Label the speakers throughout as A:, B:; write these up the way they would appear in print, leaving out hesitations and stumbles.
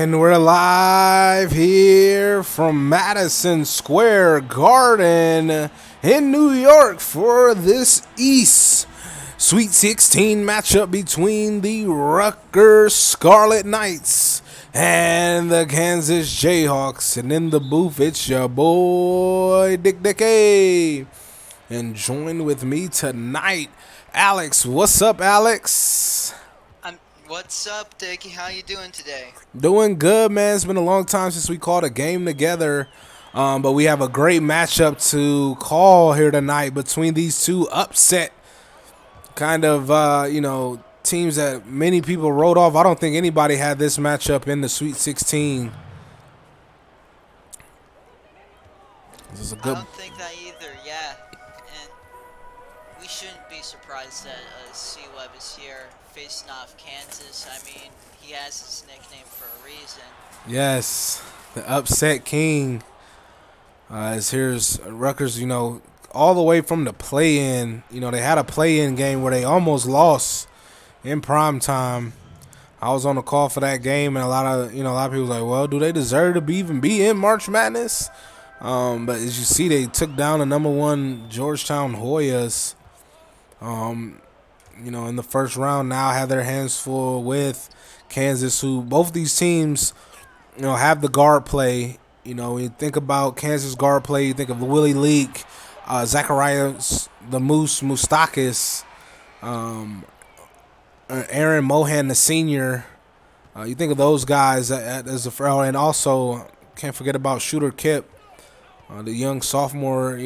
A: And we're live here from Madison Square Garden in New York for this East Sweet 16 matchup between the Rutgers Scarlet Knights and the Kansas Jayhawks. And in the booth, it's your boy Dick Dickey. And join with me tonight, Alex. What's up, Alex?
B: What's up, Dickie? How you doing today?
A: Doing good, man. It's been a long time since we called a game together, but we have a great matchup to call here tonight between these two upset kind of, teams that many people wrote off. I don't think anybody had this matchup in the Sweet 16. This is a
B: I
A: good.
B: don't think that either, yeah. And we shouldn't be surprised that Csba is here facing off Kansas. I mean, he has his nickname for a reason.
A: Yes, the upset king. As here's Rutgers, all the way from the play-in. They had a play-in game where they almost lost in prime time. I was on the call for that game, and a lot of people was like, "Well, do they deserve to even be in March Madness?" But as you see, they took down the #1 Georgetown Hoyas. In the first round. Now have their hands full with Kansas, who both these teams, have the guard play. When you think about Kansas guard play, you think of Willie Leak, Zacharias, the Moose Moustakis, Aaron Mohan, the senior. You think of those guys as a frail, and also can't forget about Shooter Kip, the young sophomore.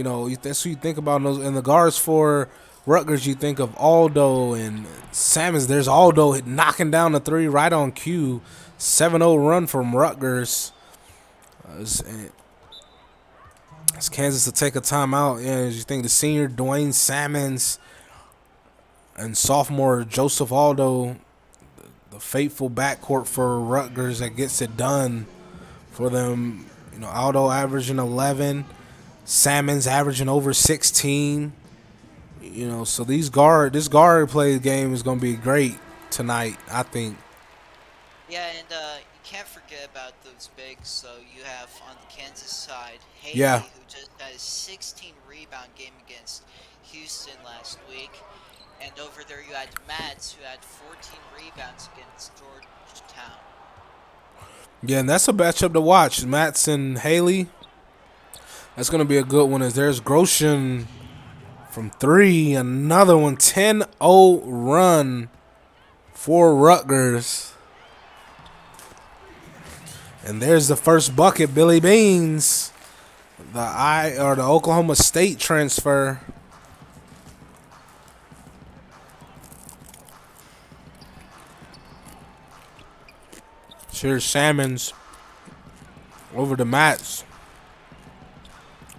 A: That's who you think about in the guards for Rutgers. You think of Aldo and Sammons. There's Aldo knocking down the three right on cue. 7-0 run from Rutgers. It's Kansas to take a timeout. Yeah, as you think the senior Dwayne Sammons and sophomore Joseph Aldo, the faithful backcourt for Rutgers that gets it done for them. Aldo averaging 11, Sammons averaging over 16. So this guard play game is going to be great tonight, I think.
B: Yeah, and you can't forget about those bigs. So you have on the Kansas side, Haley,
A: Yeah.
B: who just had a 16 rebound game against Houston last week. And over there you had Mats, who had 14 rebounds against Georgetown.
A: Yeah, and that's a matchup to watch. Mats and Haley. That's going to be a good one. As there's Grosjean from three, another one, 10-0 run for Rutgers. And there's the first bucket, Billy Beans, the Oklahoma State transfer. Here's Sammons over to Mats.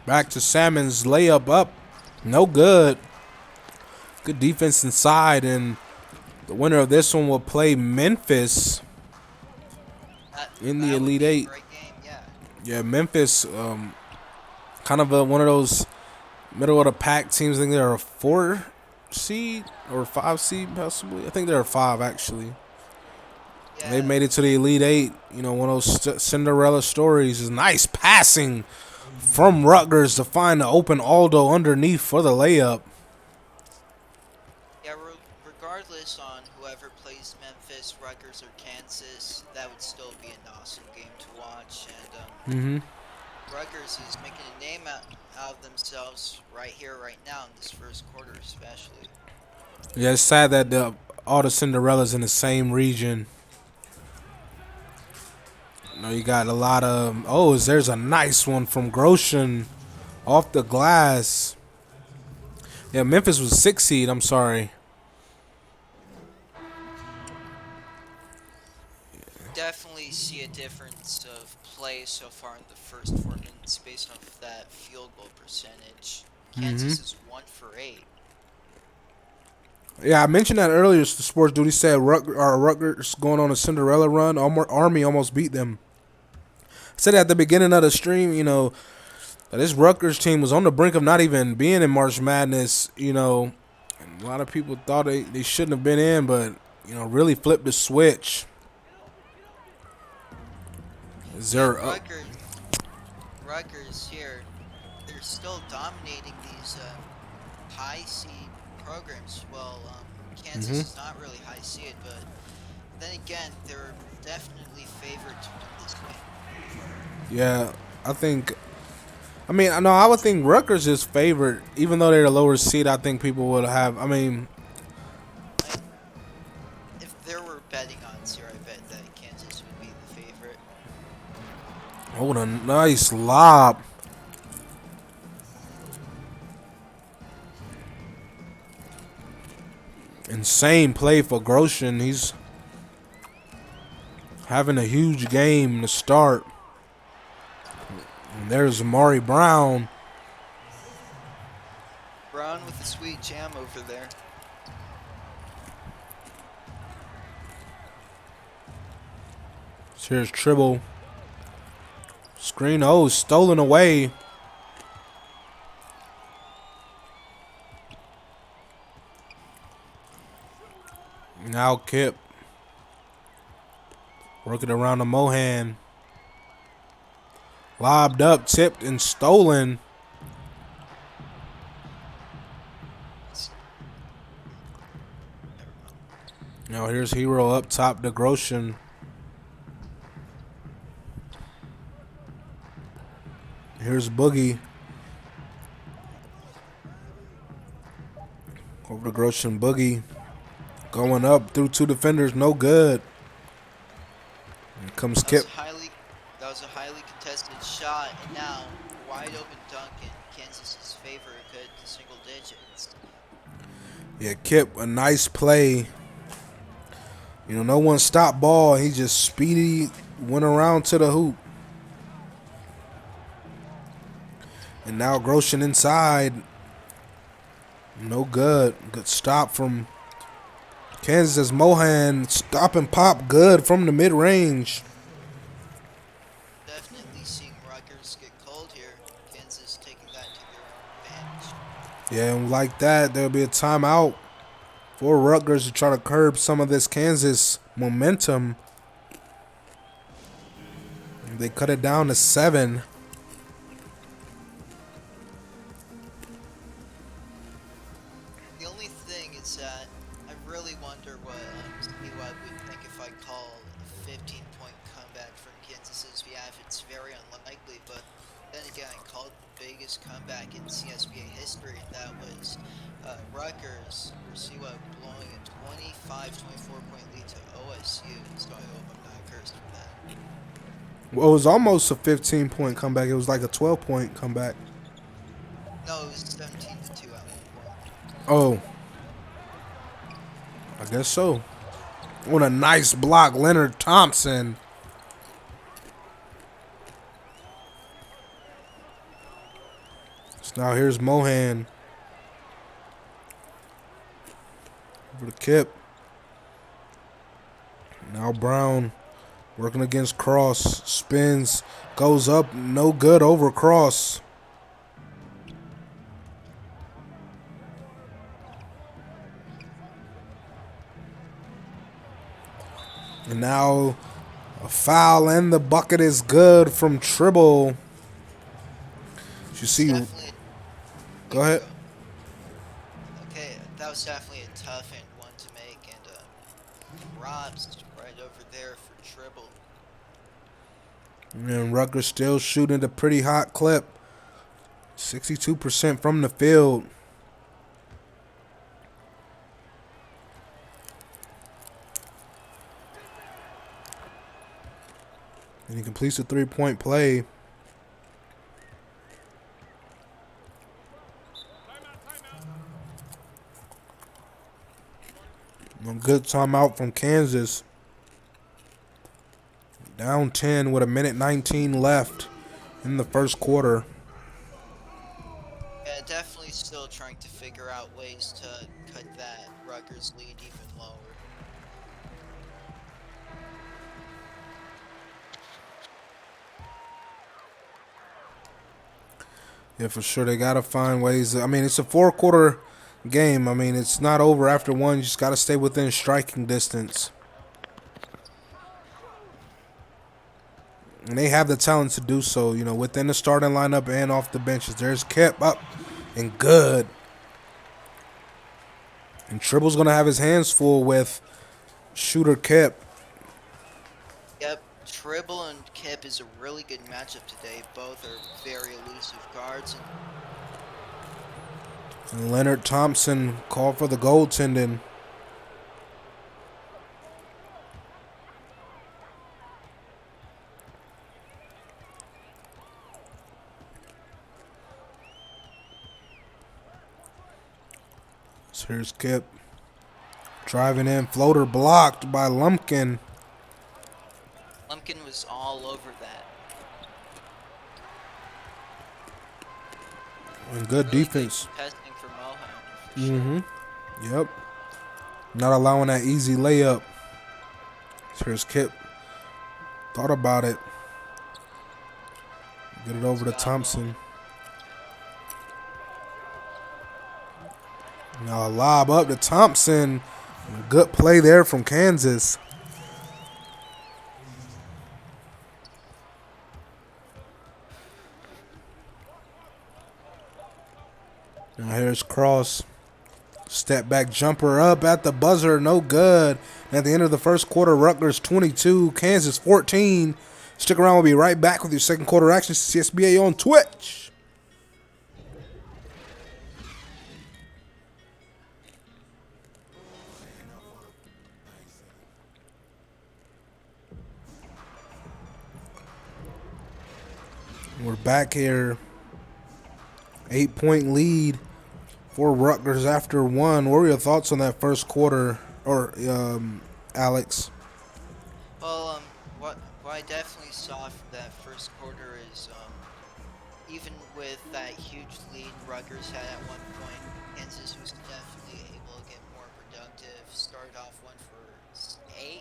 A: Back to Sammons, layup up, no good. Good defense inside, and the winner of this one will play Memphis in the Elite Eight.
B: Great game, yeah.
A: Yeah, Memphis, kind of one of those middle of the pack teams. I think they're a 4 seed or 5 seed, possibly. I think they're a 5 actually.
B: Yeah.
A: They made it to the Elite Eight. One of those Cinderella stories. Is nice passing from Rutgers to find the open Aldo underneath for the layup.
B: Yeah, regardless on whoever plays Memphis, Rutgers, or Kansas, that would still be an awesome game to watch. And Rutgers is making a name out of themselves right here, right now, in this first quarter especially.
A: Yeah, it's sad that all the Cinderellas in the same region. You got a lot of... there's a nice one from Grosjean off the glass. Yeah, Memphis was 6 seed. I'm sorry.
B: Definitely see a difference of play so far in the first 4 minutes based off that field goal percentage. Kansas is 1 for 8.
A: Yeah, I mentioned that earlier. The Sports Duty said Rutgers going on a Cinderella run. Army almost beat them. I said at the beginning of the stream, that this Rutgers team was on the brink of not even being in March Madness. And a lot of people thought they shouldn't have been in, but really flipped the switch. Is
B: And
A: there up?
B: Rutgers here, they're still dominating these high seed programs. Well, Kansas is not really high seed, but then again, they're definitely favored to win this game.
A: Yeah, I think. I mean, I know I would think Rutgers is favored, even though they're the lower seed. I think people would have. I mean,
B: I, if there were betting odds here, I bet that Kansas would be the favorite.
A: oh, what a nice lob. Insane play for Grosjean. He's having a huge game to start. And there's Amari Brown.
B: Brown with the sweet jam over there.
A: Here's Tribble. Screen O stolen away. Now Kip working around the Mohan. Lobbed up, tipped, and stolen. Now here's Hero up top to Grosjean. Here's Boogie. Over to Grosjean. Boogie going up through two defenders. No good. Here comes Kip.
B: That was a highly contested shot, and now wide open dunk in Kansas's favor could to single digits.
A: Yeah, Kip, a nice play. You know, no one stopped ball. He just speedy went around to the hoop. And now Grosjean inside. No good. Good stop from Kansas. Mohan stop and pop good from the mid-range.
B: Definitely seeing Rutgers get cold here. Kansas taking that to their own advantage.
A: Yeah, and like that, there'll be a timeout for Rutgers to try to curb some of this Kansas momentum. They cut it down to 7.
B: The only thing is that I really wonder what Csba would think if I call a 15-point comeback from Kansas's behalf. It's very unlikely, but then again, I called the biggest comeback in CSBA history, and that was Rutgers or Csba blowing a 25-24 point lead to OSU. So I hope I'm not cursed for that.
A: Well, it was almost a 15-point comeback. It was like a 12-point comeback.
B: No, it was 17-2 at one point.
A: Oh, I guess so. What a nice block, Leonard Thompson. So now here's Mohan. Over to Kip. Now Brown working against Cross. Spins. Goes up. No good over Cross. And now a foul and the bucket is good from Tribble. You see, go ahead.
B: Okay, that was definitely a tough and one to make, and Rob's right over there for Tribble.
A: And Rutgers still shooting at a pretty hot clip. 62% from the field. And he completes a 3-point play. A good timeout from Kansas. Down 10 with 1:19 left in the first quarter.
B: Yeah, definitely still trying to figure out ways to cut that Rutgers lead even lower.
A: Yeah, for sure. They got to find ways. I mean, it's a 4-quarter game. I mean, it's not over after one. You just got to stay within striking distance. And they have the talent to do so, within the starting lineup and off the benches. There's Kip up and good. And Tribble's going to have his hands full with shooter Kip.
B: Yep, Tribble and Kip is a really good matchup today. Both are very elusive guards.
A: And Leonard Thompson called for the goaltending. So here's Kip. Driving in, floater blocked by Lumpkin.
B: Lumpkin was all over that.
A: And good
B: really
A: defense.
B: Good testing for Mohan. For
A: sure. Yep. Not allowing that easy layup. So here's Kip. Thought about it. Get it over to Thompson. Now a lob up to Thompson. Good play there from Kansas. Now here's Cross. Step back jumper up at the buzzer. No good. And at the end of the first quarter, Rutgers 22, Kansas 14. Stick around. We'll be right back with your second quarter action. CSBA on Twitch. We're back here. 8-point lead for Rutgers after one. What were your thoughts on that first quarter, or Alex?
B: Well, what I definitely saw from that first quarter is, even with that huge lead Rutgers had at one point, Kansas was definitely able to get more productive. Started off 1 for 8,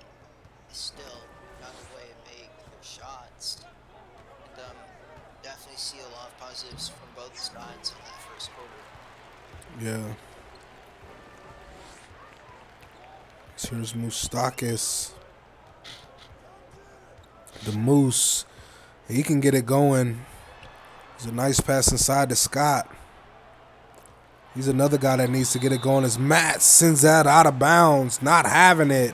B: still found a way to make their shots. And definitely see a lot of positives from both sides in that first quarter.
A: Yeah. So here's Moustakis. The Moose. He can get it going. It's a nice pass inside to Scott. He's another guy that needs to get it going as Matt sends that out of bounds. Not having it.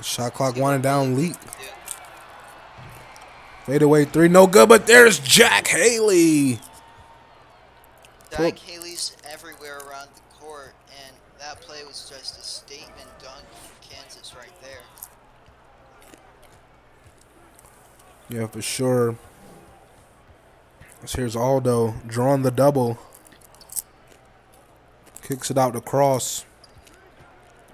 A: Shot clock winding down. Leap. Fadeaway three. No good, but there's Jack Haley.
B: Jack Haley's everywhere around the court, and that play was just a statement dunk for Kansas right there.
A: Yeah, for sure. So here's Aldo drawing the double. Kicks it out to Cross.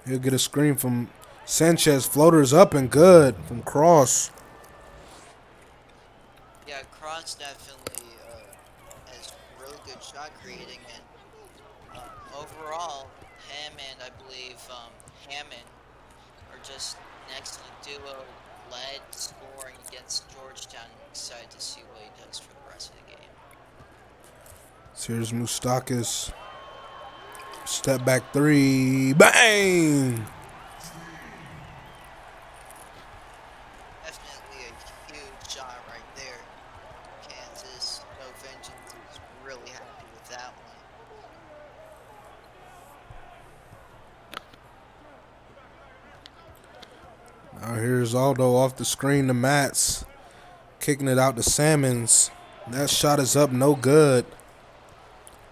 A: He'll get a screen from Sanchez. Floaters up and good from Cross.
B: Yeah, Cross definitely has really good shot creating, and overall, him and I believe Hammond are just an excellent duo. Led scoring against Georgetown. I'm excited to see what he does for the rest of the game.
A: So here's Moustakis. Step back three. Bang!
B: Definitely a huge shot right there. Kansas, no vengeance, is really happy with that
A: one. Now here's Aldo off the screen to Mats. Kicking it out to Salmons. That shot is up, no good.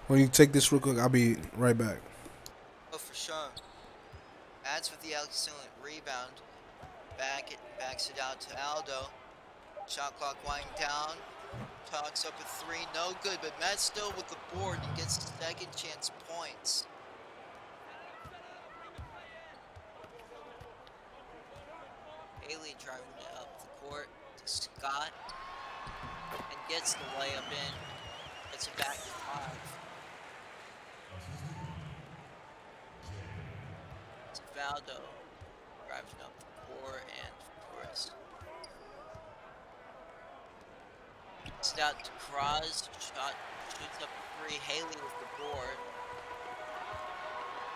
A: When you take this real quick, I'll be right back.
B: Oh, for sure. Mats with the excellent rebound. Backs it out to Aldo. Shot clock winding down. Talks up a three, no good, but Matt's still with the board and gets second chance points. Haley driving it up the court to Scott and gets the layup in. Gets it back to 5. It's Valdo driving up the court and Torres. Kicks it out to Cross. Shoots up a three. Haley with the board.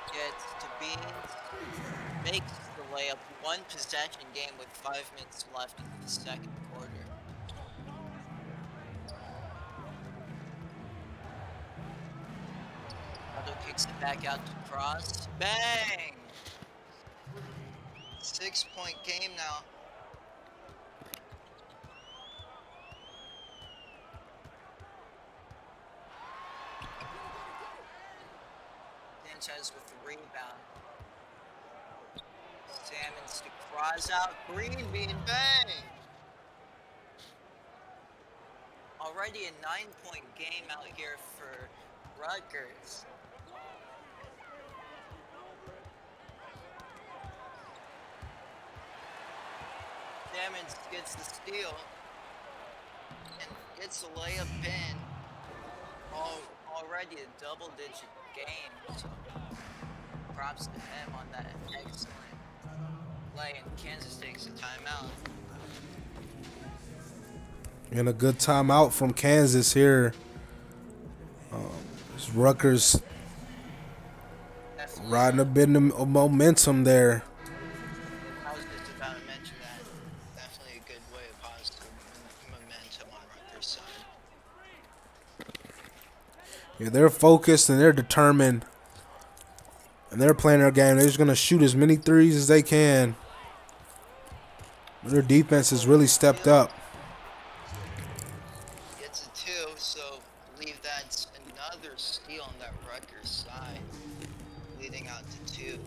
B: Gets to Beans. Makes the layup. One possession game with 5 minutes left in the second quarter. Aldo kicks it back out to Cross. Bang! 6-point game now. Sanchez with the rebound. Salmons to Cross out. Green being bang! Already a 9-point game out here for Rutgers. Salmons gets the steal and gets the layup in. Already a double-digit game, so props to him on that excellent play. And Kansas takes a timeout.
A: And a good timeout from Kansas here. Rutgers
B: Definitely,
A: riding a bit of momentum there.
B: I was just about to mention that. Definitely a good way of positive momentum on Rutgers' side.
A: Yeah, they're focused and they're determined. And they're playing their game. They're just going to shoot as many threes as they can. Their defense has really stepped up.
B: Gets a 2, so I believe that's another steal on that Rutgers side, leading out to 2.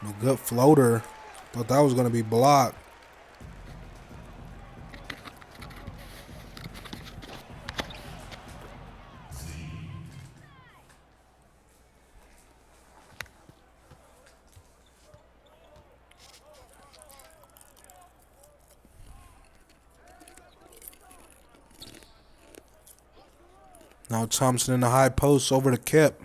A: A good floater. Thought that was going to be blocked. Now Thompson in the high post over to Kip.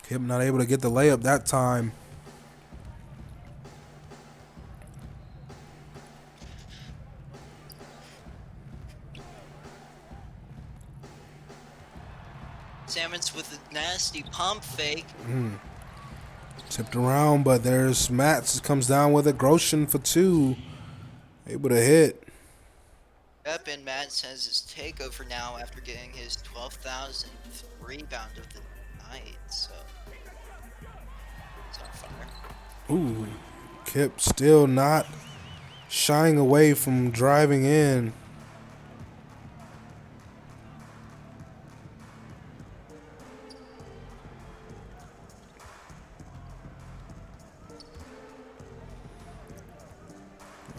A: Kip not able to get the layup that time.
B: Salmons with a nasty pump fake.
A: Tipped around, but there's Matz comes down with it. Grosjean for 2. Able to hit.
B: Yep, and Matt has his takeover now after getting his 12,000th rebound of the night, so it's on fire.
A: Ooh. Kip still not shying away from driving in.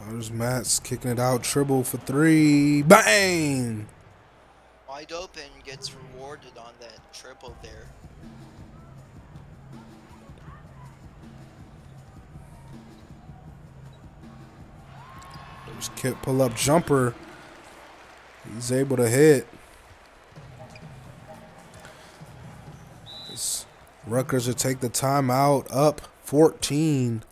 A: There's Matz kicking it out. Dribble for 3. Bang!
B: Wide open, gets rewarded on that triple there.
A: There's Kip pull up jumper. He's able to hit. Rutgers will take the timeout, up 14.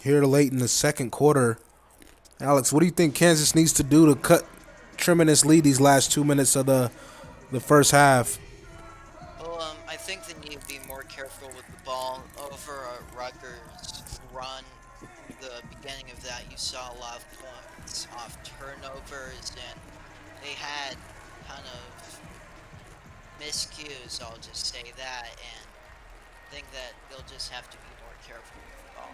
A: Here late in the second quarter. Alex, what do you think Kansas needs to do to cut tremendous lead these last 2 minutes of the first half?
B: Well, I think they need to be more careful with the ball. Over Rutgers run, the beginning of that, you saw a lot of points off turnovers, and they had kind of miscues, I'll just say that, and I think that they'll just have to be more careful with the ball.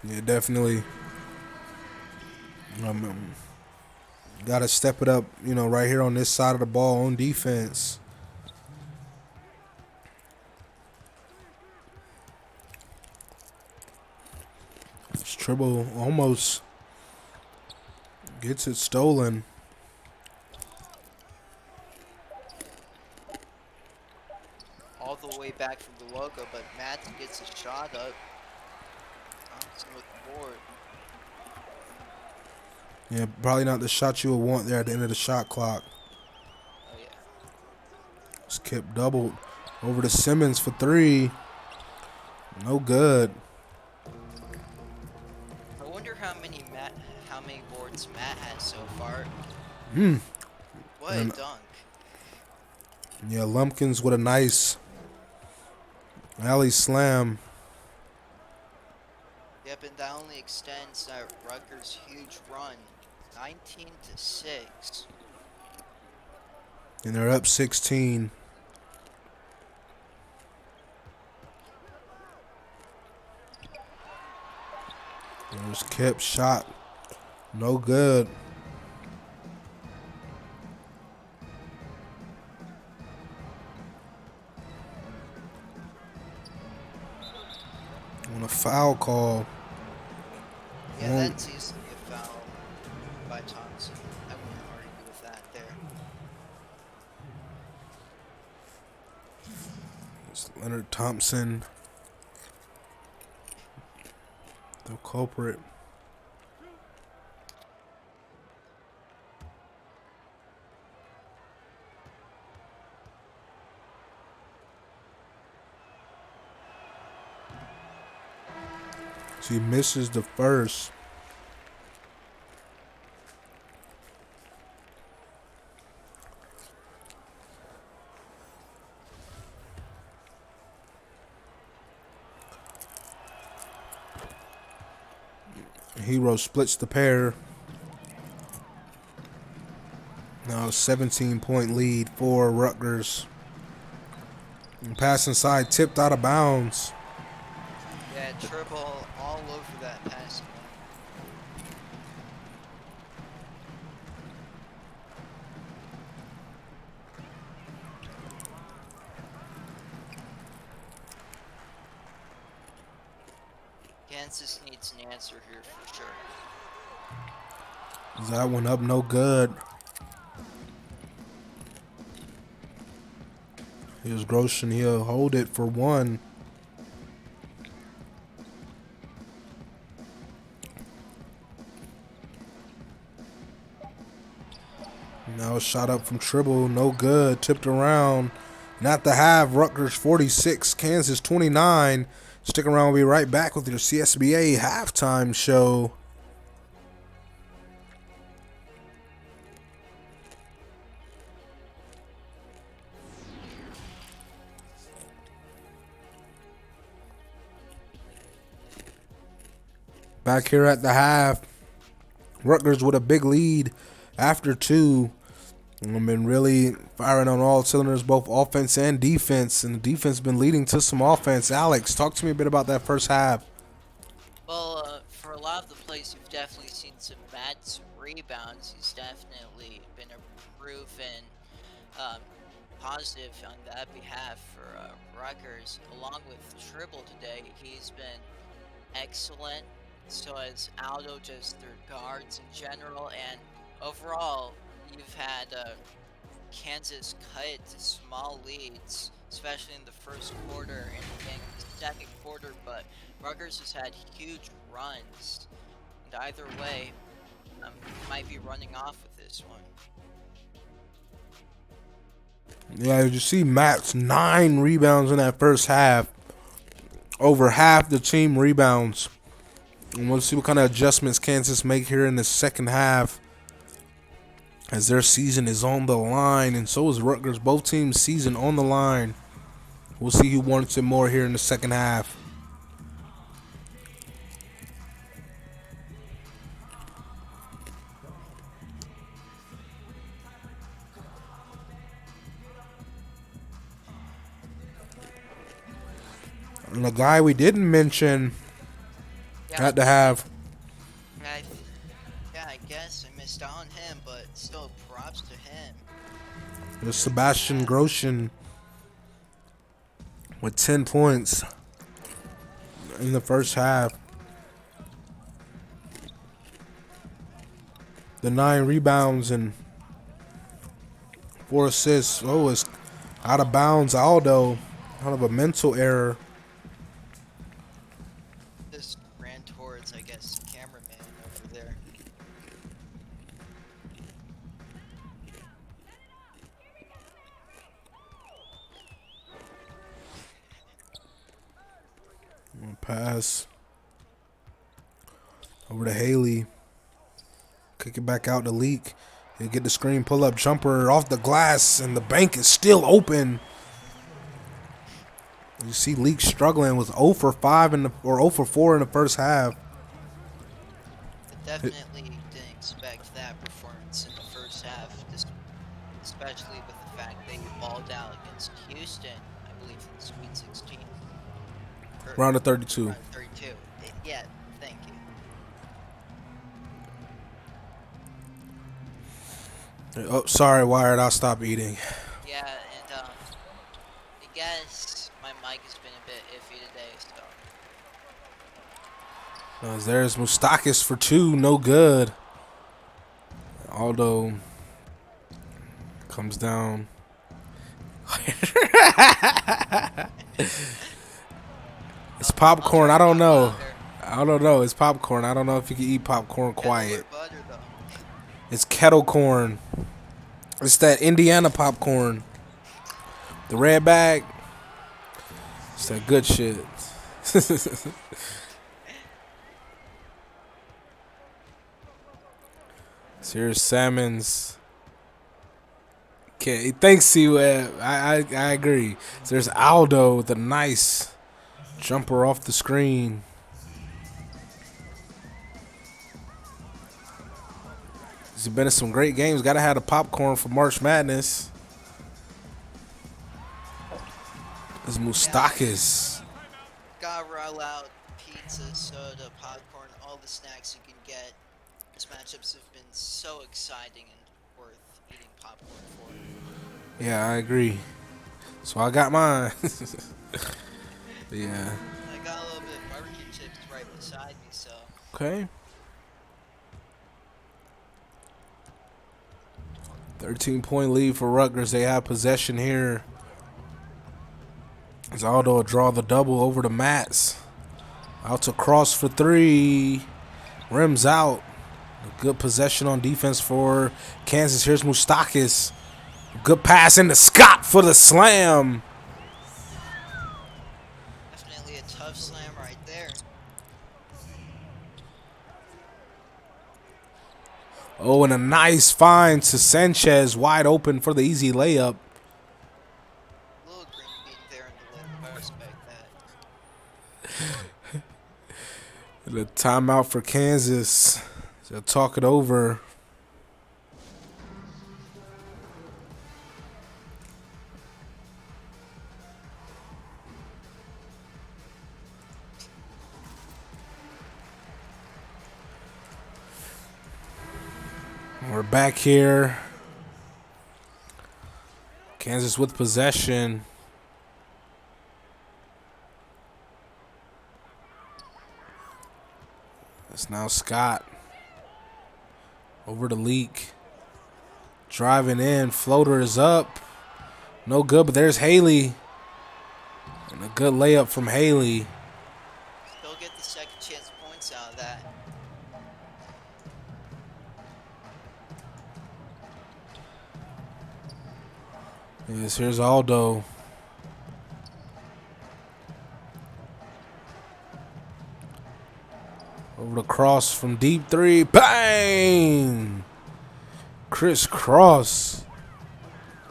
A: Yeah, definitely. Got to step it up, right here on this side of the ball on defense. This dribble almost gets it stolen.
B: All the way back from the logo, but Matt gets a shot up. Thompson with the board.
A: Yeah, probably not the shot you would want there at the end of the shot clock. Kip doubled over to Simmons for three. No good.
B: I wonder how many boards Matt has so far. What a
A: And
B: dunk!
A: yeah, Lumpkins with a nice alley slam.
B: Yep, and that only extends Rutgers' huge run, 19-6.
A: And they're up 16. There's Kip shot. No good. On a foul call.
B: Yeah, that's easily a foul by Thompson. I wouldn't argue with that there.
A: It's Leonard Thompson, the culprit. So he misses the first. Hero splits the pair. Now a 17-point lead for Rutgers. And pass inside, tipped out of bounds.
B: Yeah, triple all over that passing lane. Kansas needs an answer here for sure.
A: That one up, no good. Here's Grosjean. He'll hold it for one. Now a shot up from Tribble, no good. Tipped around. Not the half. Rutgers 46, Kansas 29. Stick around. We'll be right back with your CSBA halftime show. Back here at the half. Rutgers with a big lead after two. And been really firing on all cylinders, both offense and defense. And the defense been leading to some offense. Alex, talk to me a bit about that first half.
B: Well, for a lot of the plays, you've definitely seen some Matt's rebounds. He's definitely been a proven positive on that behalf for Rutgers. Along with Tribble today, he's been excellent. So has Aldo, just their guards in general, and overall, you've had Kansas cut it to small leads, especially in the first quarter and in the second quarter, but Rutgers has had huge runs. And either way, might be running off with this one.
A: Yeah, you see Matt's 9 rebounds in that first half. Over half the team rebounds. And we'll see what kind of adjustments Kansas make here in the second half, as their season is on the line, and so is Rutgers. Both teams' season on the line. We'll see who wants it more here in the second half. And the guy we didn't mention at the half.
B: I guess I missed out on him, but still props to him.
A: There's Sebastian Grosjean with 10 points in the first half. The 9 rebounds and 4 assists. Oh, it's out of bounds. Aldo, kind of a mental error.
B: Just ran towards, I guess, cameraman over there.
A: Pass over to Haley. Kick it back out to Leak. He'll get the screen pull-up jumper off the glass, and the bank is still open. You see Leak struggling with 0 for 5 or 0 for 4 in the first half.
B: I definitely didn't expect that performance in the first half, especially with the fact they balled out against Houston, I believe, in the Sweet 16.
A: Round of 32.
B: Round of 32. Yeah, thank you.
A: Oh, sorry, Wired. I'll stop eating.
B: Yeah, and I guess my mic has been a bit iffy today, so.
A: There's Moustakis for 2. No good. Aldo comes down. It's popcorn. I don't know. It's popcorn. I don't know if you can eat popcorn quiet.
B: Butter, though.
A: It's kettle corn. It's that Indiana popcorn. The red bag. It's that good shit. So here's Salmons. Okay, thanks, C-Web. I agree. So there's Aldo with a nice jumper off the screen. There's been in some great games. Gotta have the popcorn for March Madness. There's Moustakis.
B: Gotta roll out pizza, soda, popcorn, all the snacks you can get. These matchups have been so exciting and worth eating popcorn for.
A: Yeah, I agree. So I got mine. Yeah.
B: I got a little bit of barbecue chips right beside me, so.
A: Okay. 13-point lead for Rutgers. They have possession here. As Aldo will draw the double over to Mats. Out to Cross for 3. Rims out. A good possession on defense for Kansas. Here's Moustakis. Good pass into Scott for the slam.
B: Definitely a tough slam right there.
A: Oh, and a nice find to Sanchez. Wide open for the easy layup.
B: A little green bean there in the lip. I respect that.
A: The timeout for Kansas. They'll talk it over. We're back here. Kansas with possession. It's now Scott. Over to Leak. Driving in. Floater is up. No good, but there's Haley. And a good layup from Haley.
B: Still get the second chance points out of that.
A: Yes, here's Aldo. Over the cross from deep 3. Bang! Chris Cross.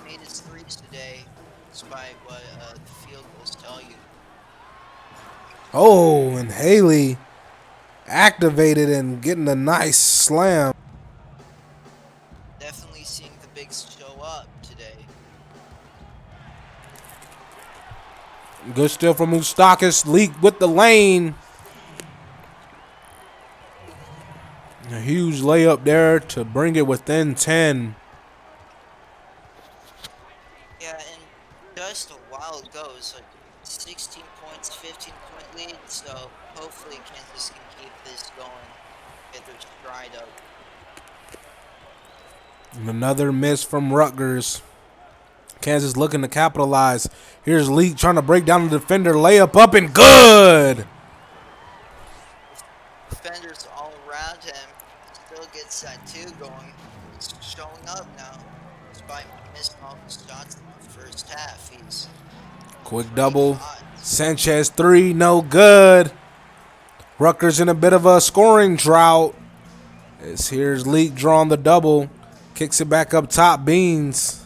B: Made his threes today, despite what the field goals tell you.
A: Oh, and Haley activated and getting a nice slam.
B: Definitely seeing the bigs show up today.
A: Good steal from Moustakis. Leak with the lane. A huge layup there to bring it within 10.
B: Yeah, and just a while ago, it was like 16 points, 15-point lead, so hopefully Kansas can keep this going, get their stride up.
A: And another miss from Rutgers. Kansas looking to capitalize. Here's Leak trying to break down the defender. Layup up and good.
B: Defenders all around him, still gets that 2 going. He's showing up now, despite missing all the shots in the first half. He's
A: Quick double.
B: hot.
A: Sanchez 3, no good. Rutgers in a bit of a scoring drought. As here's Leak drawing the double. Kicks it back up top. Beans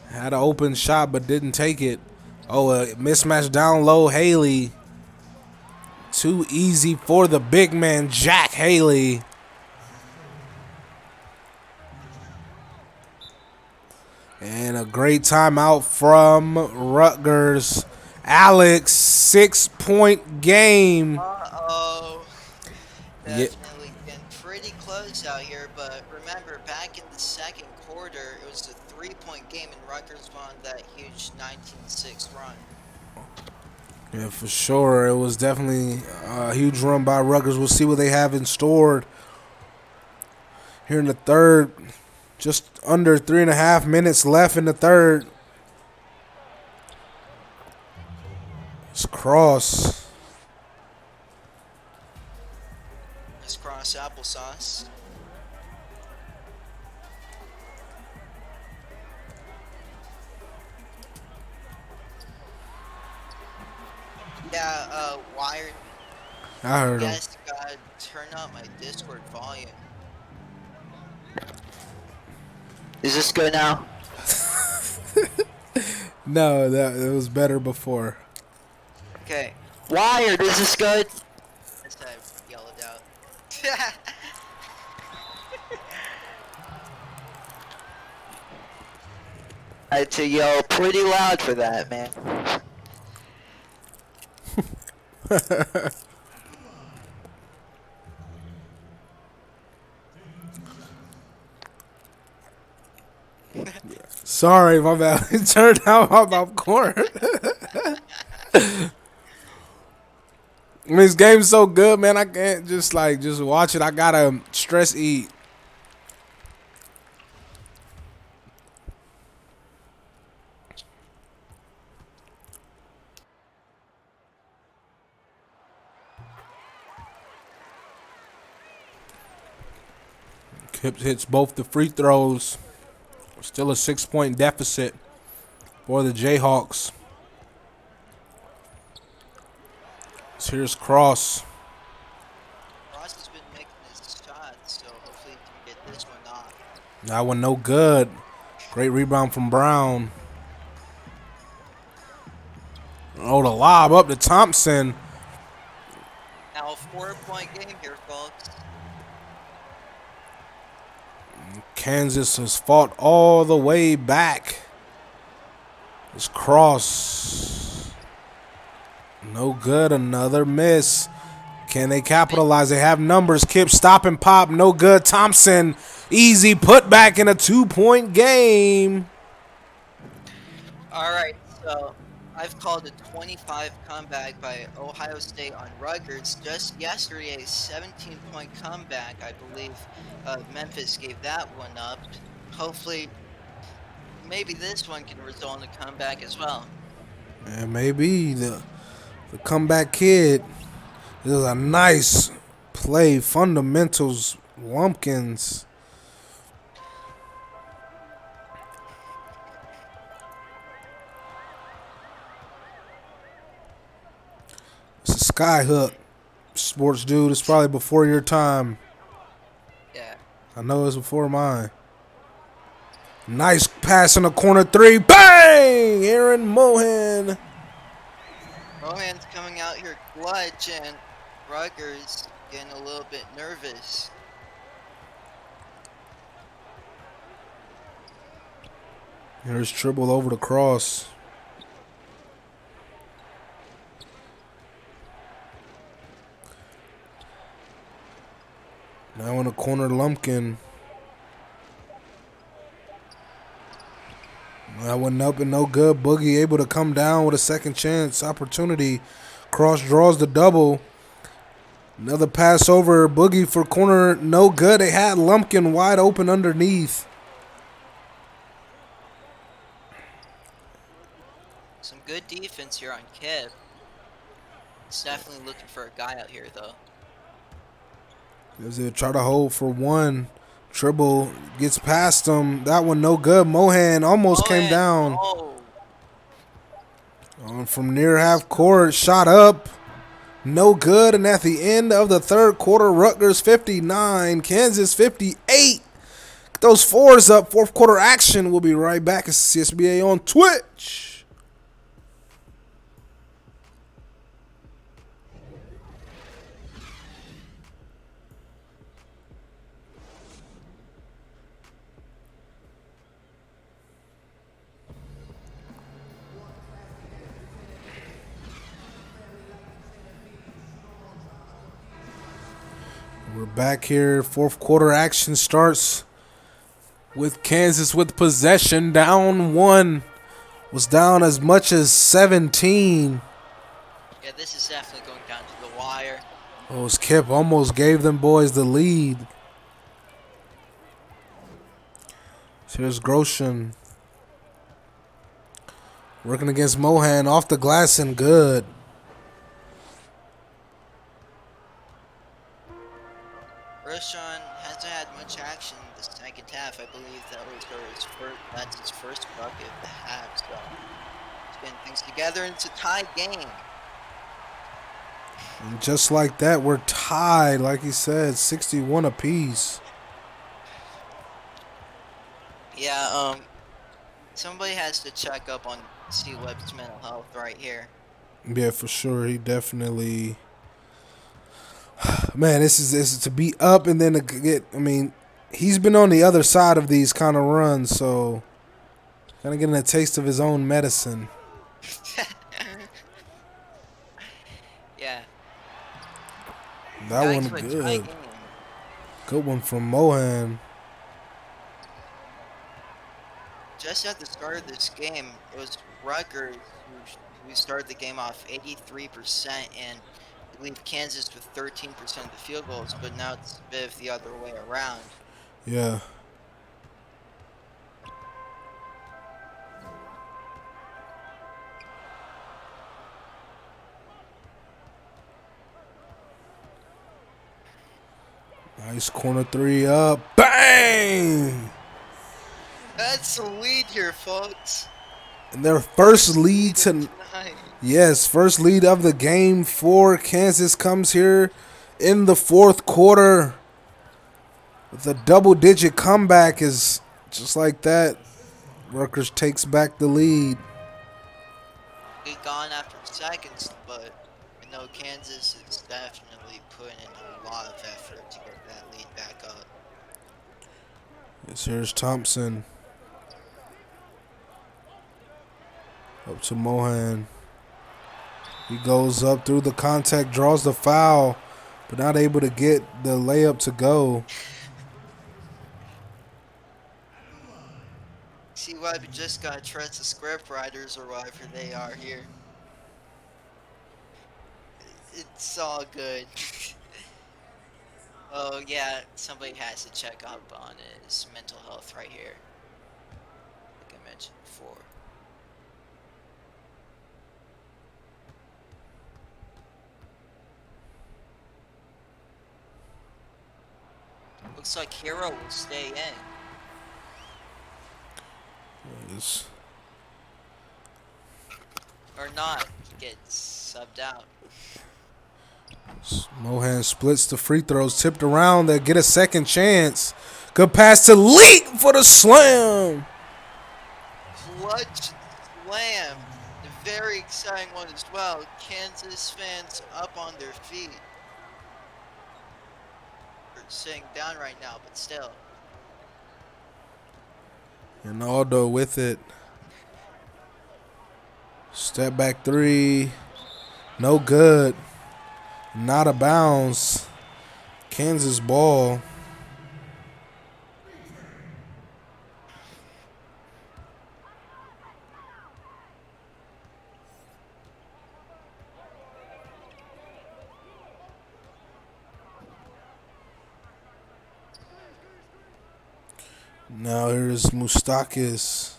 A: had an open shot but didn't take it. Oh, a mismatch down low. Haley. Too easy for the big man, Jack Haley. And a great timeout from Rutgers. Alex, 6-point game.
B: Uh-oh.
A: Yeah.
B: Definitely getting pretty close out here, but remember, back in the second quarter, it was a 3-point game, and Rutgers won that huge 19-6 run.
A: Yeah, for sure. It was definitely a huge run by Rutgers. We'll see what they have in store here in the third. Just under 3.5 minutes left in the third. It's Cross.
B: Let's cross applesauce. Yeah, Wired.
A: I heard him.
B: Guess gotta turn up my Discord volume. Is this good now?
A: No, it was better before.
B: Okay. Wired, is this good? That's how I yell it out. I had to yell pretty loud for that, man.
A: Sorry, my bad. It turned out my popcorn. This game's so good, man. I can't just watch it. I gotta stress eat. Kipps hits both the free throws. Still a 6-point deficit for the Jayhawks. So here's Cross.
B: Ross has been making his shots, so hopefully he can get this one off.
A: That one no good. Great rebound from Brown. Oh, the lob up to Thompson.
B: Now a 4-point game here, folks.
A: Kansas has fought all the way back. It's Cross. No good. Another miss. Can they capitalize? They have numbers. Kip stop and pop. No good. Thompson. Easy put back in a 2-point game.
B: All right, so I've called a 25 comeback by Ohio State on Rutgers. Just yesterday, a 17-point comeback. I believe Memphis gave that one up. Hopefully, maybe this one can result in a comeback as well.
A: And maybe the comeback kid. This is a nice play. Fundamentals. Lumpkins. It's a sky hook. Sports dude, it's probably before your time.
B: Yeah.
A: I know it's before mine. Nice pass in the corner 3. Bang! Aaron Mohan.
B: Mohan's coming out here clutch, and Rutgers getting a little bit nervous.
A: Here's Tribble over the cross. Now in the corner, Lumpkin. That went up and no good. Boogie able to come down with a second chance opportunity. Cross draws the double. Another pass over. Boogie for corner. No good. They had Lumpkin wide open underneath.
B: Some good defense here on Kip. He's definitely looking for a guy out here, though.
A: As they try to hold for one. Tribble gets past him. That one no good. Mohan almost came down.
B: Oh.
A: From near half court, shot up. No good. And at the end of the third quarter, Rutgers 59, Kansas 58. Get those fours up. Fourth quarter action. We'll be right back. It's CSBA on Twitch. We're back here. Fourth quarter action starts with Kansas with possession. Down one. Was down as much as 17.
B: Yeah, this is definitely going down to the wire.
A: Oh, Kip almost gave them boys the lead. So here's Grosjean. Working against Mohan. Off the glass and good.
B: Roshan hasn't had much action in the second half. I believe that's his first bucket of the half, so he's getting things together, and it's a tied game.
A: And just like that, we're tied, like he said, 61 apiece.
B: Yeah, somebody has to check up on C-Web's mental health right here.
A: Yeah, for sure. He definitely... Man, this is to be up and then to get... I mean, he's been on the other side of these kind of runs, so... Kind of getting a taste of his own medicine.
B: Yeah.
A: That one good. Good one from Mohan.
B: Just at the start of this game, it was Rutgers who started the game off 83%, and I believe Kansas with 13% of the field goals, but now it's a bit of the other way around.
A: Yeah. Nice corner three up. Bang!
B: That's the lead here, folks.
A: And their first lead tonight. Yes, first lead of the game for Kansas comes here in the fourth quarter. The double-digit comeback is just like that. Rutgers takes back the lead.
B: Be gone after seconds, but I know Kansas is definitely putting in a lot of effort to get that lead back up.
A: Yes, here's Thompson. Up to Mohan. He goes up through the contact, draws the foul, but not able to get the layup to go.
B: See why we just gotta trust the script writers or whatever they are here. It's all good. Oh yeah, somebody has to check up on his mental health right here. Like I mentioned before. Looks like Hero will stay in.
A: Yes.
B: Or not, he gets subbed out.
A: Mohan splits the free throws, tipped around. They get a second chance. Good pass to Leak for the slam.
B: Clutch slam. A very exciting one as well. Kansas fans up on their feet. They're sitting down right now, but still.
A: And Aldo with it. Step back three. No good. Not a bounce. Kansas ball. Now here's Moustakis.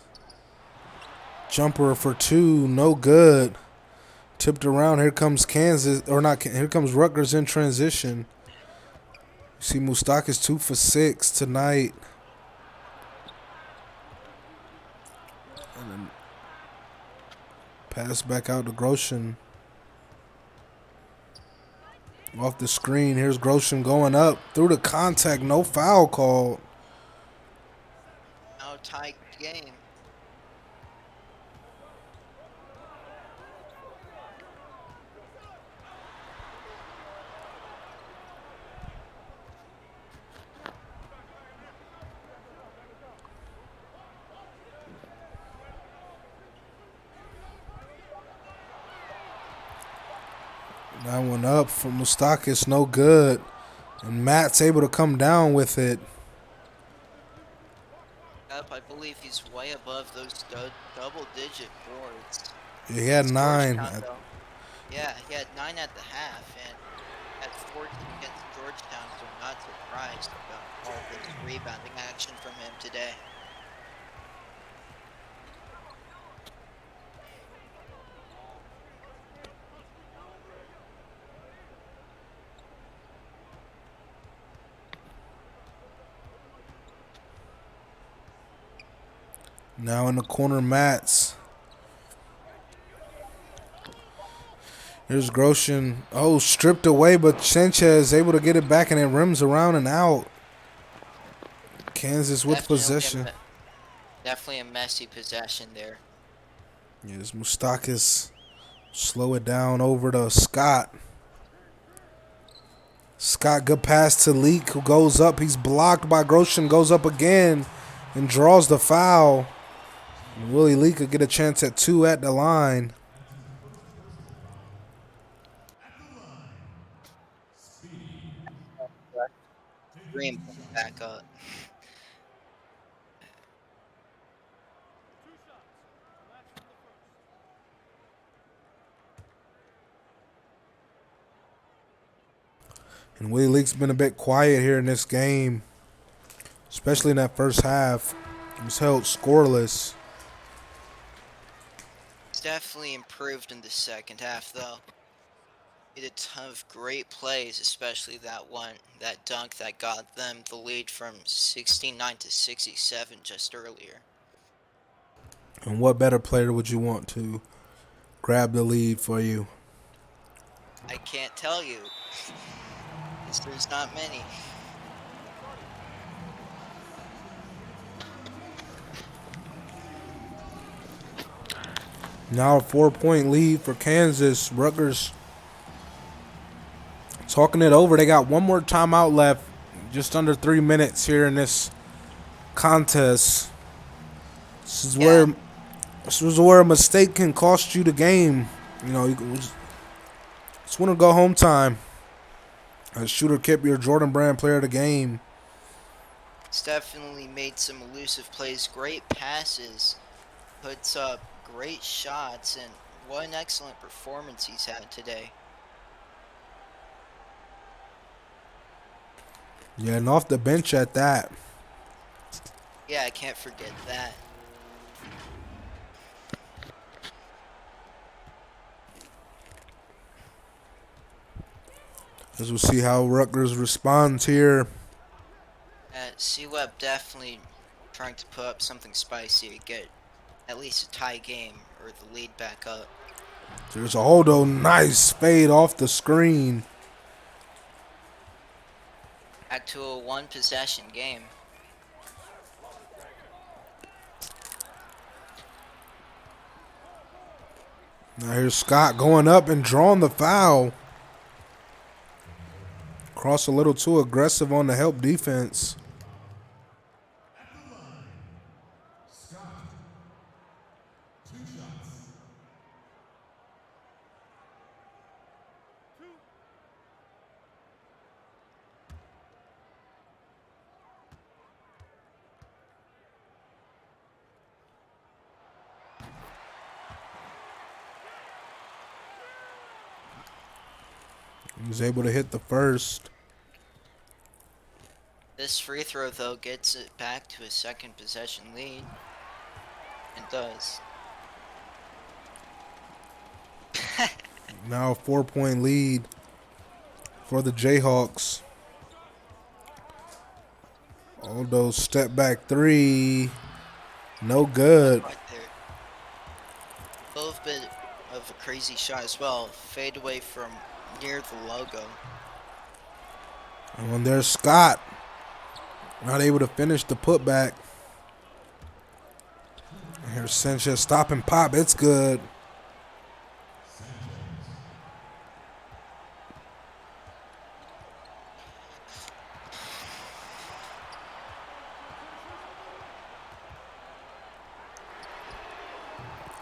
A: Jumper for two, no good. Tipped around. Here comes Kansas, or not. Here comes Rutgers in transition. You see Moustakis 2 for 6 tonight. And then Pass back out to Grosjean. Off the screen, here's Grosjean going up through the contact. No foul called.
B: Now tight game.
A: That one up from Mustakis, no good. And Matt's able to come down with it.
B: Up, I believe he's way above those double-digit boards.
A: He had 9.
B: Yeah, he had 9 at the half, and at 14 against Georgetown, so I'm not surprised about all this rebounding action from him today.
A: Now in the corner, Mats. Here's Grosjean. Oh, stripped away, but Sanchez able to get it back, and it rims around and out. Kansas with possession.
B: Definitely a messy possession there.
A: Yes, Mustakis slow it down over to Scott. Scott, good pass to Leak, who goes up. He's blocked by Grosjean, goes up again, and draws the foul. And Willie Leak could get a chance at 2 at the line.
B: Green back up.
A: And Willie Leak's been a bit quiet here in this game, especially in that first half. He was held scoreless.
B: It's definitely improved in the second half, though. He did a ton of great plays, especially that dunk that got them the lead from 69 to 67 just earlier.
A: And what better player would you want to grab the lead for you?
B: I can't tell you, because there's not many.
A: Now a 4-point lead for Kansas. Rutgers talking it over. They got one more timeout left. Just under 3 minutes here in this contest. This is where a mistake can cost you the game. You know, just want to go home time. Shooter Kip, your Jordan Brand player of the game.
B: He's definitely made some elusive plays, great passes, puts up great shots, and what an excellent performance he's had today.
A: Yeah, and off the bench at that.
B: Yeah, I can't forget that.
A: As we'll see how Rutgers responds here.
B: Csba definitely trying to put up something spicy to get at least a tie game or the lead back up.
A: There's a hold on, nice fade off the screen.
B: Back to a one-possession game.
A: Now here's Scott going up and drawing the foul. Cross a little too aggressive on the help defense. He was able to hit the first.
B: This free throw, though, gets it back to a second possession lead. And does.
A: Now a 4-point lead for the Jayhawks. Aldo step back three. No good.
B: Right there. of a crazy shot as well. Fade away from near the logo.
A: And when there's Scott, not able to finish the putback. Here's Sanchez stop and pop. It's good.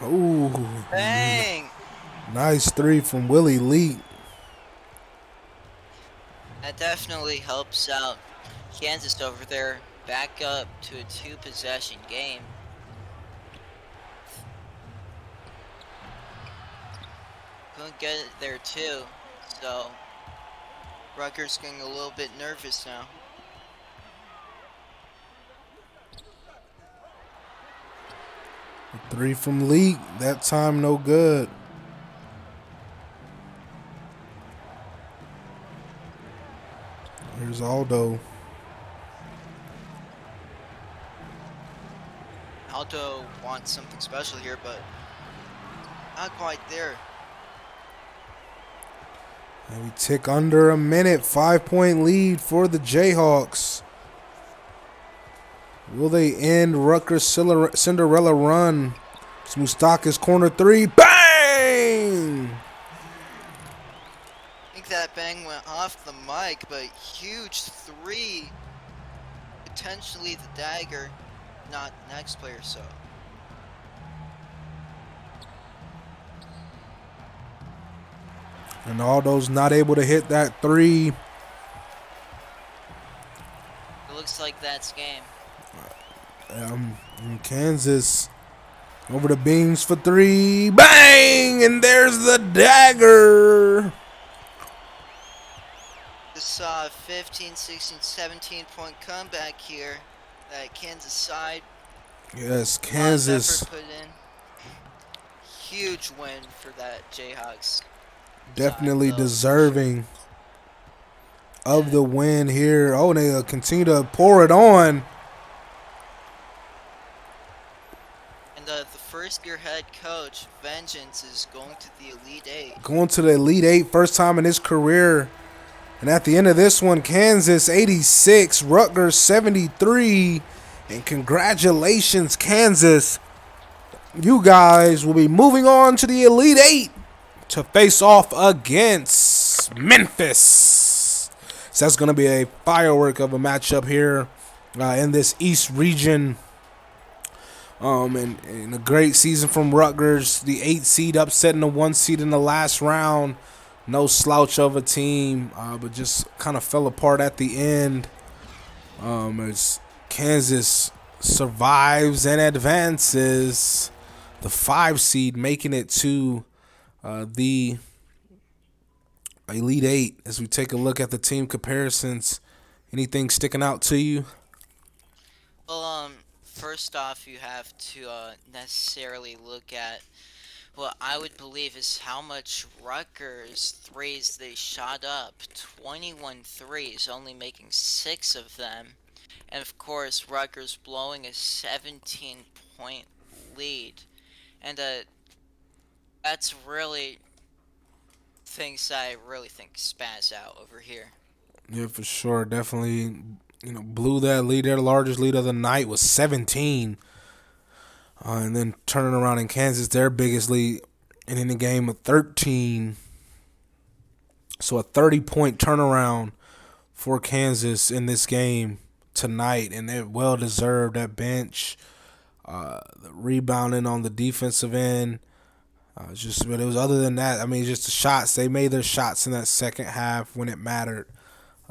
A: Ooh.
B: Bang!
A: Nice three from Willie Lee.
B: That definitely helps out Kansas over there. Back up to a 2-possession game. Couldn't get it there too, so Rutgers getting a little bit nervous now.
A: Three from Lee. That time no good. Here's Aldo.
B: Aldo wants something special here, but not quite there.
A: And we tick under a minute. 5-point lead for the Jayhawks. Will they end Rutgers' Cinderella run? It's Moustakas corner three. Bang!
B: I think that bang went off the mic, but huge three. Potentially the dagger, not next player, so.
A: And Aldo's not able to hit that three.
B: It looks like that's game.
A: In Kansas, over the beams for three. Bang! And there's the dagger.
B: Just saw a 15, 16, 17-point comeback here. That Kansas side.
A: Yes, Kansas.
B: Put in. Huge win for that Jayhawks.
A: Definitely deserving of the win here. Oh, they continue to pour it on.
B: And the first-year head coach, Vengeance, is going to the Elite Eight.
A: Going to the Elite Eight, first time in his career. And at the end of this one, Kansas 86, Rutgers 73. And congratulations, Kansas. You guys will be moving on to the Elite Eight to face off against Memphis. So that's going to be a firework of a matchup here in this East region. And a great season from Rutgers. The 8 seed upsetting the 1 seed in the last round. No slouch of a team, but just kind of fell apart at the end. As Kansas survives and advances, the 5 seed making it to the Elite Eight. As we take a look at the team comparisons, anything sticking out to you?
B: Well, first off, you have to necessarily look at what I would believe is how much Rutgers threes they shot up. 21 threes, only making 6 of them. And of course, Rutgers blowing a 17-point lead. And that's really things that I really think spaz out over here.
A: Yeah, for sure. Definitely, blew that lead. Their largest lead of the night was 17. And then turning around in Kansas, their biggest lead, and in the game of 13. So a 30-point turnaround for Kansas in this game tonight, and they're well deserved. That bench, the rebounding on the defensive end, but it was other than that. I mean, just the shots. They made their shots in that second half when it mattered.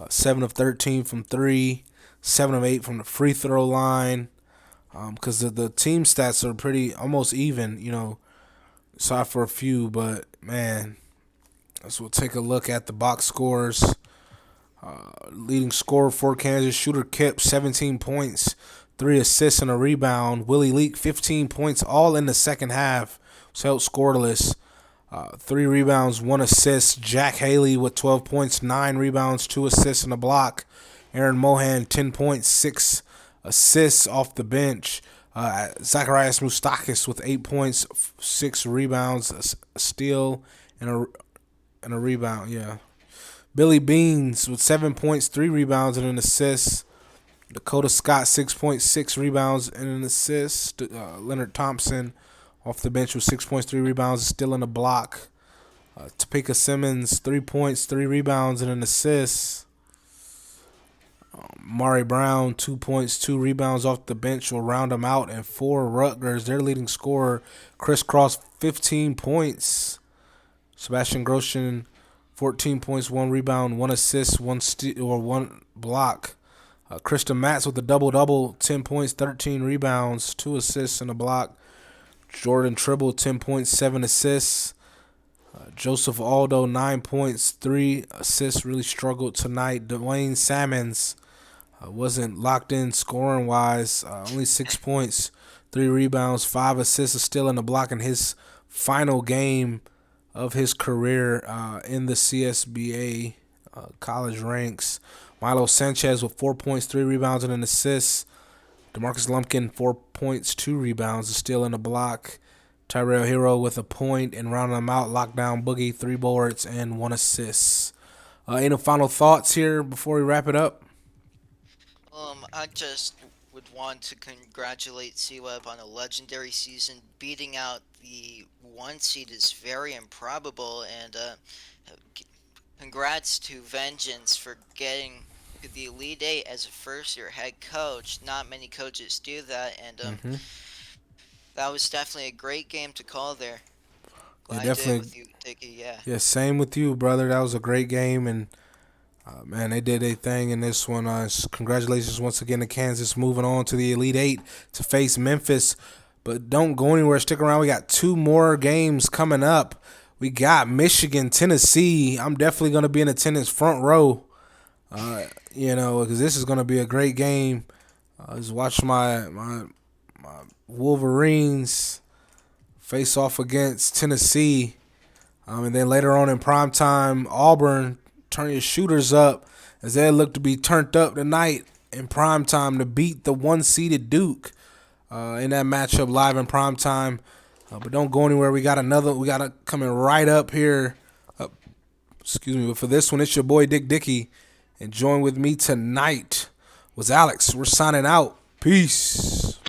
A: 7 of 13 from 3, 7 of 8 from the free throw line. Because the team stats are pretty almost even, aside for a few. But, man, as we'll take a look at the box scores. Leading scorer for Kansas, Shooter Kip, 17 points, 3 assists and a rebound. Willie Leak, 15 points, all in the second half. Was held scoreless. 3 rebounds, 1 assist. Jack Haley with 12 points, 9 rebounds, 2 assists and a block. Aaron Mohan, 10 points, 6 assists off the bench. Zacharias Moustakis with 8 points, 6 rebounds, a steal, and a rebound. Yeah. Billy Beans with 7 points, 3 rebounds, and an assist. Dakota Scott, 6.6 rebounds and an assist. Leonard Thompson off the bench with 6 points, 3 rebounds, still in a block. Topeka Simmons, 3 points, 3 rebounds, and an assist. Mari Brown, 2 points, 2 rebounds off the bench will round them out. And for Rutgers, their leading scorer, Chris Cross, 15 points. Sebastian Grosjean, 14 points, 1 rebound, 1 assist, 1 steal, or 1 block. Krista Matz with a double-double, 10 points, 13 rebounds, 2 assists, and a block. Jordan Tribble, 10 points, 7 assists. Joseph Aldo, 9 points, 3 assists, really struggled tonight. Dwayne Salmons wasn't locked in scoring-wise, only 6 points, 3 rebounds, 5 assists, still in the block in his final game of his career in the CSBA college ranks. Milo Sanchez with 4 points, 3 rebounds, and an assist. DeMarcus Lumpkin, 4 points, 2 rebounds, still in the block. Tyrell Hero with a point and rounding them out. Lockdown Boogie, 3 boards and 1 assist. Any final thoughts here before we wrap it up?
B: I just would want to congratulate Csba on a legendary season. Beating out the 1 seed is very improbable, and congrats to Vengeance for getting to the Elite Eight as a first-year head coach. Not many coaches do that, and that was definitely a great game to call there. Glad I did it with you, Dickie.
A: Yeah, same with you, brother. That was a great game, and man, they did their thing in this one. Congratulations once again to Kansas, moving on to the Elite Eight to face Memphis. But don't go anywhere. Stick around. We got 2 more games coming up. We got Michigan, Tennessee. I'm definitely going to be in attendance front row, because this is going to be a great game. Just watch my Wolverines face off against Tennessee. And then later on in primetime, Auburn, turn your shooters up as they look to be turned up tonight in primetime to beat the 1-seeded Duke in that matchup live in primetime. But don't go anywhere. We got it coming right up here. But for this one, it's your boy Dick Dickey. And join with me tonight was Alex. We're signing out. Peace.